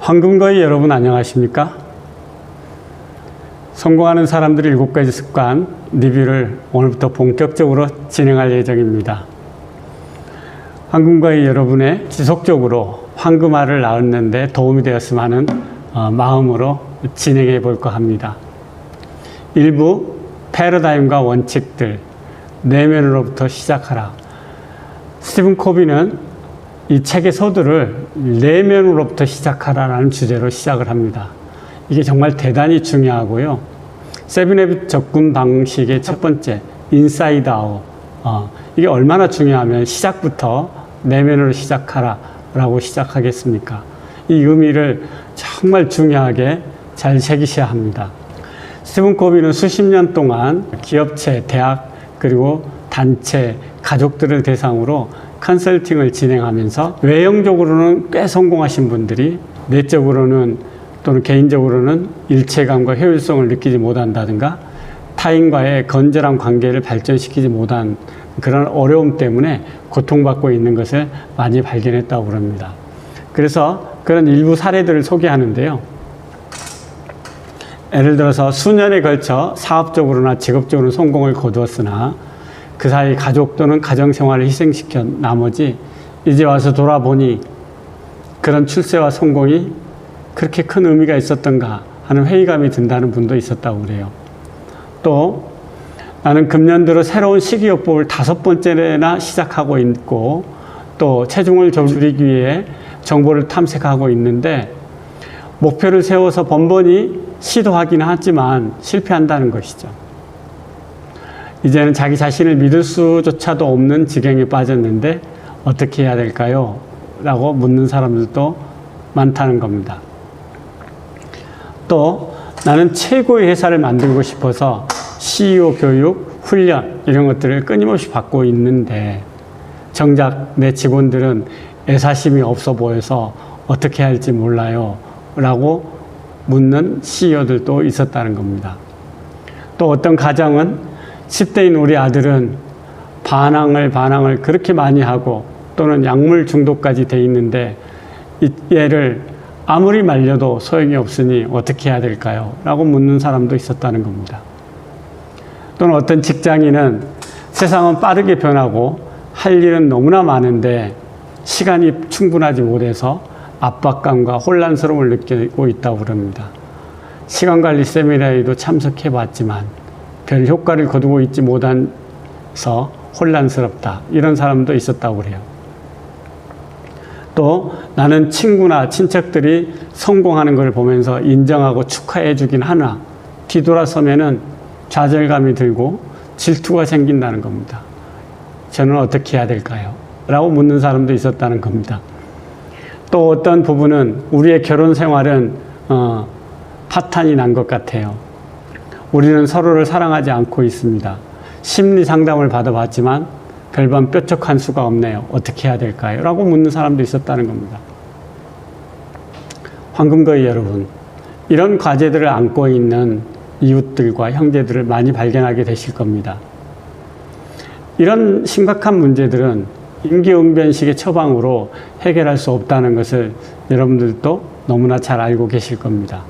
황금거위 여러분 안녕하십니까? 성공하는 사람들의 7가지 습관 리뷰를 오늘부터 본격적으로 진행할 예정입니다. 황금거위 여러분의 지속적으로 황금알을 낳는 데 도움이 되었으면 하는 마음으로 진행해 볼까 합니다. 일부 패러다임과 원칙들, 내면으로부터 시작하라. 스티븐 코비는 이 책의 서두를 내면으로부터 시작하라라는 주제로 시작을 합니다. 이게 정말 대단히 중요하고요. 세븐헤빗 접근 방식의 첫 번째, 인사이드 아웃. 이게 얼마나 중요하면 시작부터 내면으로 시작하라라고 시작하겠습니까? 이 의미를 정말 중요하게 잘 새기셔야 합니다. 스티븐 코비는 수십 년 동안 기업체, 대학, 그리고 단체, 가족들을 대상으로 컨설팅을 진행하면서 외형적으로는 꽤 성공하신 분들이 내적으로는 또는 개인적으로는 일체감과 효율성을 느끼지 못한다든가 타인과의 건전한 관계를 발전시키지 못한 그런 어려움 때문에 고통받고 있는 것을 많이 발견했다고 합니다. 그래서 그런 일부 사례들을 소개하는데요. 예를 들어서 수년에 걸쳐 사업적으로나 직업적으로 성공을 거두었으나 그 사이 가족 또는 가정생활을 희생시켜 나머지 이제 와서 돌아보니 그런 출세와 성공이 그렇게 큰 의미가 있었던가 하는 회의감이 든다는 분도 있었다고 그래요. 또 나는 금년 들어 새로운 식이요법을 5번째나 시작하고 있고 또 체중을 줄이기 위해 정보를 탐색하고 있는데 목표를 세워서 번번이 시도하기는 하지만 실패한다는 것이죠. 이제는 자기 자신을 믿을 수조차도 없는 지경에 빠졌는데 어떻게 해야 될까요? 라고 묻는 사람들도 많다는 겁니다. 또 나는 최고의 회사를 만들고 싶어서 CEO 교육, 훈련 이런 것들을 끊임없이 받고 있는데 정작 내 직원들은 애사심이 없어 보여서 어떻게 할지 몰라요 라고 묻는 CEO들도 있었다는 겁니다. 또 어떤 가정은 10대인 우리 아들은 반항을 그렇게 많이 하고 또는 약물 중독까지 돼 있는데 이 얘를 아무리 말려도 소용이 없으니 어떻게 해야 될까요? 라고 묻는 사람도 있었다는 겁니다. 또는 어떤 직장인은 세상은 빠르게 변하고 할 일은 너무나 많은데 시간이 충분하지 못해서 압박감과 혼란스러움을 느끼고 있다고 그럽니다. 시간관리 세미나에도 참석해 봤지만 별 효과를 거두고 있지 못해서 혼란스럽다. 이런 사람도 있었다고 그래요. 또 나는 친구나 친척들이 성공하는 걸 보면서 인정하고 축하해 주긴 하나 뒤돌아서면은 좌절감이 들고 질투가 생긴다는 겁니다. 저는 어떻게 해야 될까요? 라고 묻는 사람도 있었다는 겁니다. 또 어떤 부분은 우리의 결혼 생활은 파탄이 난 것 같아요. 우리는 서로를 사랑하지 않고 있습니다. 심리 상담을 받아봤지만 별반 뾰족한 수가 없네요. 어떻게 해야 될까요? 라고 묻는 사람도 있었다는 겁니다. 황금거위 여러분, 이런 과제들을 안고 있는 이웃들과 형제들을 많이 발견하게 되실 겁니다. 이런 심각한 문제들은 임기응변식의 처방으로 해결할 수 없다는 것을 여러분들도 너무나 잘 알고 계실 겁니다.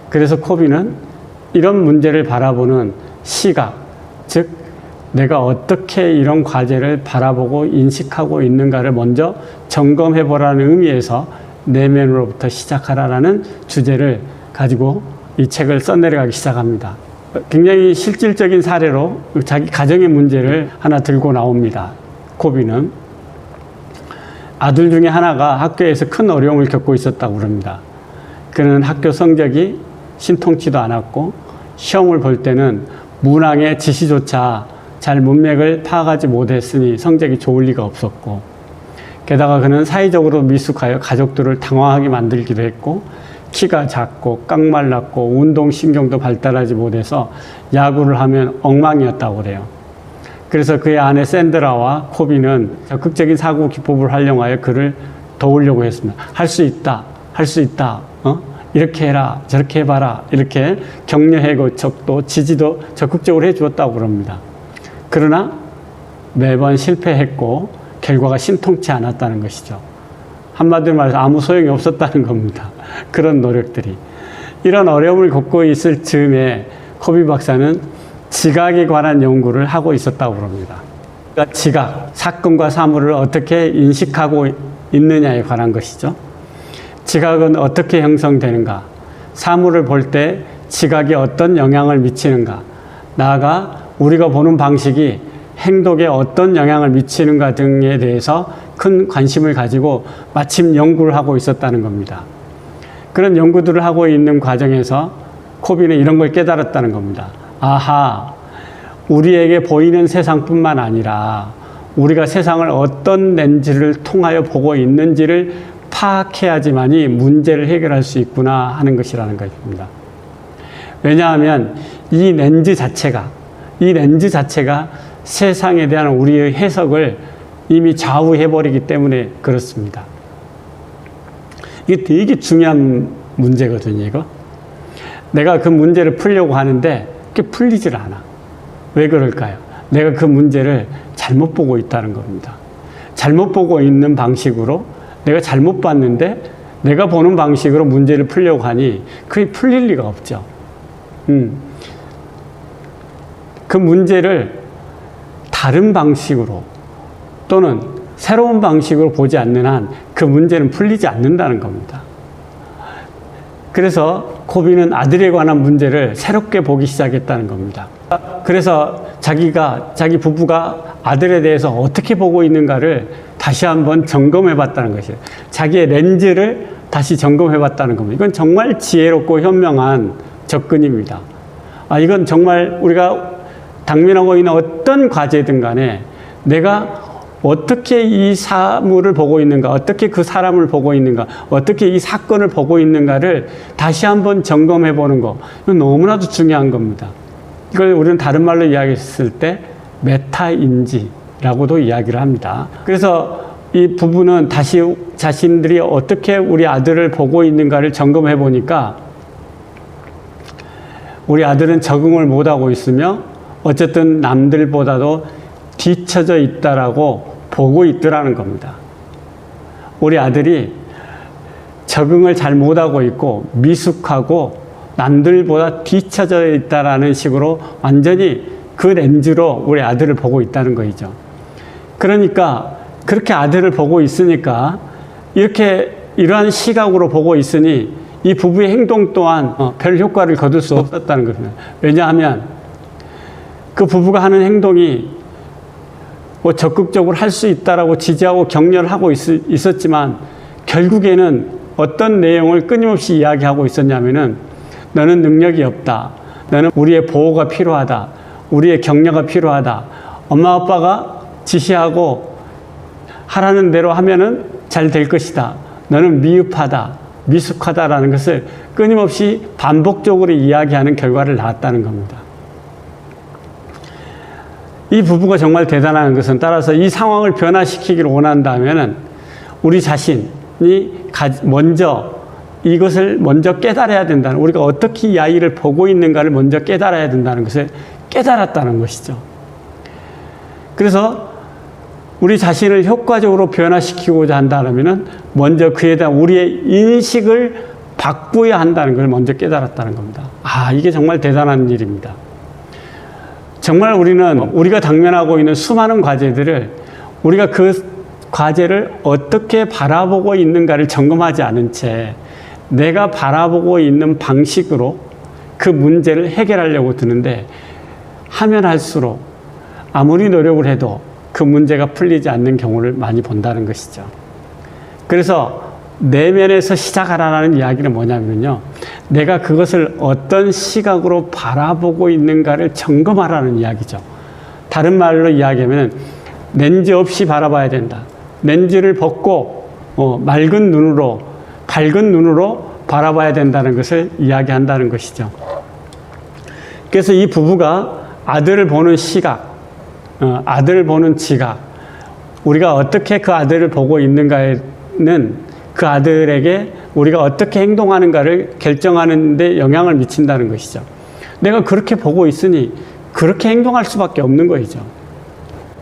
그래서 코비는 이런 문제를 바라보는 시각, 즉 내가 어떻게 이런 과제를 바라보고 인식하고 있는가를 먼저 점검해 보라는 의미에서 내면으로부터 시작하라는 주제를 가지고 이 책을 써내려가기 시작합니다. 굉장히 실질적인 사례로 자기 가정의 문제를 하나 들고 나옵니다. 코비는 아들 중에 하나가 학교에서 큰 어려움을 겪고 있었다고 합니다. 그는 학교 성적이 신통치도 않았고 시험을 볼 때는 문항의 지시조차 잘 문맥을 파악하지 못했으니 성적이 좋을 리가 없었고 게다가 그는 사회적으로 미숙하여 가족들을 당황하게 만들기도 했고 키가 작고 깡말랐고 운동신경도 발달하지 못해서 야구를 하면 엉망이었다고 그래요. 그래서 그의 아내 샌드라와 코비는 적극적인 사고 기법을 활용하여 그를 도우려고 했습니다. 할 수 있다. 할 수 있다. 이렇게 해라, 저렇게 해봐라, 이렇게 격려하고 또 지지도 적극적으로 해주었다고 그럽니다. 그러나 매번 실패했고 결과가 신통치 않았다는 것이죠. 한마디로 말해서 아무 소용이 없었다는 겁니다. 그런 노력들이. 이런 어려움을 겪고 있을 즈음에 코비 박사는 지각에 관한 연구를 하고 있었다고 합니다. 그러니까 지각, 사건과 사물을 어떻게 인식하고 있느냐에 관한 것이죠. 지각은 어떻게 형성되는가? 사물을 볼 때 지각이 어떤 영향을 미치는가? 나아가 우리가 보는 방식이 행동에 어떤 영향을 미치는가 등에 대해서 큰 관심을 가지고 마침 연구를 하고 있었다는 겁니다. 그런 연구들을 하고 있는 과정에서 코비는 이런 걸 깨달았다는 겁니다. 아하, 우리에게 보이는 세상뿐만 아니라 우리가 세상을 어떤 렌즈를 통하여 보고 있는지를 파악해야지만이 문제를 해결할 수 있구나 하는 것이라는 것입니다. 왜냐하면 이 렌즈 자체가 세상에 대한 우리의 해석을 이미 좌우해버리기 때문에 그렇습니다. 이게 되게 중요한 문제거든요, 이거. 내가 그 문제를 풀려고 하는데 그게 풀리질 않아. 왜 그럴까요? 내가 그 문제를 잘못 보고 있다는 겁니다. 잘못 보고 있는 방식으로 내가 잘못 봤는데 내가 보는 방식으로 문제를 풀려고 하니 그게 풀릴 리가 없죠. 그 문제를 다른 방식으로 또는 새로운 방식으로 보지 않는 한 그 문제는 풀리지 않는다는 겁니다. 그래서 코비는 아들에 관한 문제를 새롭게 보기 시작했다는 겁니다. 그래서 자기 부부가 아들에 대해서 어떻게 보고 있는가를 다시 한번 점검해 봤다는 것이에요. 자기의 렌즈를 다시 점검해 봤다는 겁니다. 이건 정말 지혜롭고 현명한 접근입니다. 이건 정말 우리가 당면하고 있는 어떤 과제든 간에 내가 어떻게 이 사물을 보고 있는가, 어떻게 그 사람을 보고 있는가, 어떻게 이 사건을 보고 있는가를 다시 한번 점검해 보는 거, 이건 너무나도 중요한 겁니다. 이걸 우리는 다른 말로 이야기했을 때 메타인지라고도 이야기를 합니다. 그래서 이 부부는 다시 자신들이 어떻게 우리 아들을 보고 있는가를 점검해 보니까 우리 아들은 적응을 못하고 있으며 어쨌든 남들보다도 뒤처져 있다라고 보고 있더라는 겁니다. 우리 아들이 적응을 잘 못하고 있고 미숙하고 남들보다 뒤처져 있다라는 식으로 완전히 그 렌즈로 우리 아들을 보고 있다는 거죠. 그러니까 그렇게 아들을 보고 있으니까 이러한 시각으로 보고 있으니 이 부부의 행동 또한 별 효과를 거둘 수 없었다는 겁니다. 왜냐하면 그 부부가 하는 행동이 적극적으로 할 수 있다라고 지지하고 격려를 하고 있었지만 결국에는 어떤 내용을 끊임없이 이야기하고 있었냐면은 너는 능력이 없다. 너는 우리의 보호가 필요하다. 우리의 격려가 필요하다. 엄마 아빠가 지시하고 하라는 대로 하면은 잘 될 것이다. 너는 미흡하다. 미숙하다라는 것을 끊임없이 반복적으로 이야기하는 결과를 낳았다는 겁니다. 이 부부가 정말 대단한 것은 따라서 이 상황을 변화시키기를 원한다면은 우리 자신이 이것을 먼저 깨달아야 된다는, 우리가 어떻게 이 아이를 보고 있는가를 먼저 깨달아야 된다는 것을 깨달았다는 것이죠. 그래서 우리 자신을 효과적으로 변화시키고자 한다면은 먼저 그에 대한 우리의 인식을 바꾸어야 한다는 걸 먼저 깨달았다는 겁니다. 이게 정말 대단한 일입니다. 정말 우리가 당면하고 있는 수많은 과제들을 우리가 그 과제를 어떻게 바라보고 있는가를 점검하지 않은 채 내가 바라보고 있는 방식으로 그 문제를 해결하려고 드는데 하면 할수록 아무리 노력을 해도 그 문제가 풀리지 않는 경우를 많이 본다는 것이죠. 그래서 내면에서 시작하라는 이야기는 뭐냐면요. 내가 그것을 어떤 시각으로 바라보고 있는가를 점검하라는 이야기죠. 다른 말로 이야기하면 렌즈 없이 바라봐야 된다. 렌즈를 벗고 밝은 눈으로 바라봐야 된다는 것을 이야기한다는 것이죠. 그래서 이 부부가 아들을 보는 시각, 아들을 보는 지각, 우리가 어떻게 그 아들을 보고 있는가에는 그 아들에게 우리가 어떻게 행동하는가를 결정하는 데 영향을 미친다는 것이죠. 내가 그렇게 보고 있으니 그렇게 행동할 수밖에 없는 것이죠.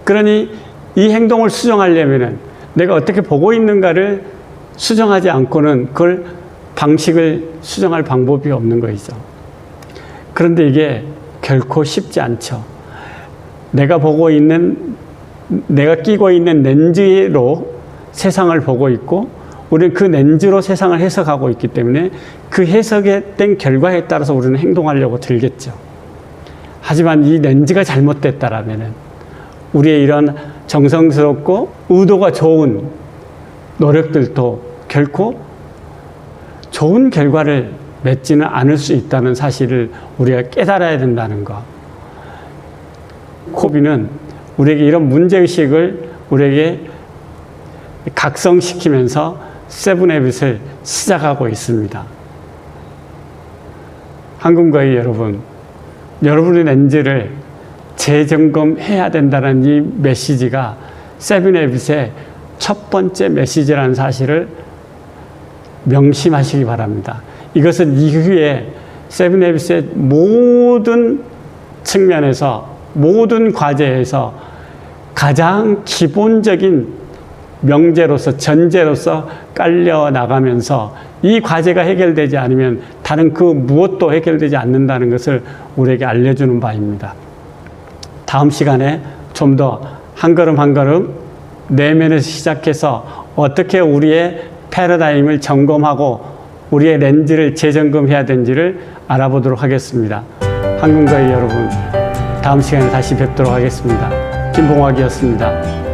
그러니 이 행동을 수정하려면은 내가 어떻게 보고 있는가를 수정하지 않고는 그걸 방식을 수정할 방법이 없는 것이죠. 그런데 이게 결코 쉽지 않죠. 내가 끼고 있는 렌즈로 세상을 보고 있고, 우리는 그 렌즈로 세상을 해석하고 있기 때문에 그 해석에 된 결과에 따라서 우리는 행동하려고 들겠죠. 하지만 이 렌즈가 잘못됐다라면 우리의 이런 정성스럽고 의도가 좋은 노력들도 결코 좋은 결과를 맺지는 않을 수 있다는 사실을 우리가 깨달아야 된다는 것. 코비는 우리에게 이런 문제의식을 우리에게 각성시키면서 세븐해빗을 시작하고 있습니다. 한국과의 여러분, 여러분의 렌즈를 재점검해야 된다는 이 메시지가 세븐해빗의 첫 번째 메시지라는 사실을 명심하시기 바랍니다. 이것은 이후에 세븐해빗의 모든 측면에서, 모든 과제에서 가장 기본적인 명제로서, 전제로서 깔려 나가면서 이 과제가 해결되지 않으면 다른 그 무엇도 해결되지 않는다는 것을 우리에게 알려주는 바입니다. 다음 시간에 좀 더 한 걸음 한 걸음 내면에서 시작해서 어떻게 우리의 패러다임을 점검하고 우리의 렌즈를 재점검해야 되는지를 알아보도록 하겠습니다. 한국과의 여러분, 다음 시간에 다시 뵙도록 하겠습니다. 김봉학이었습니다.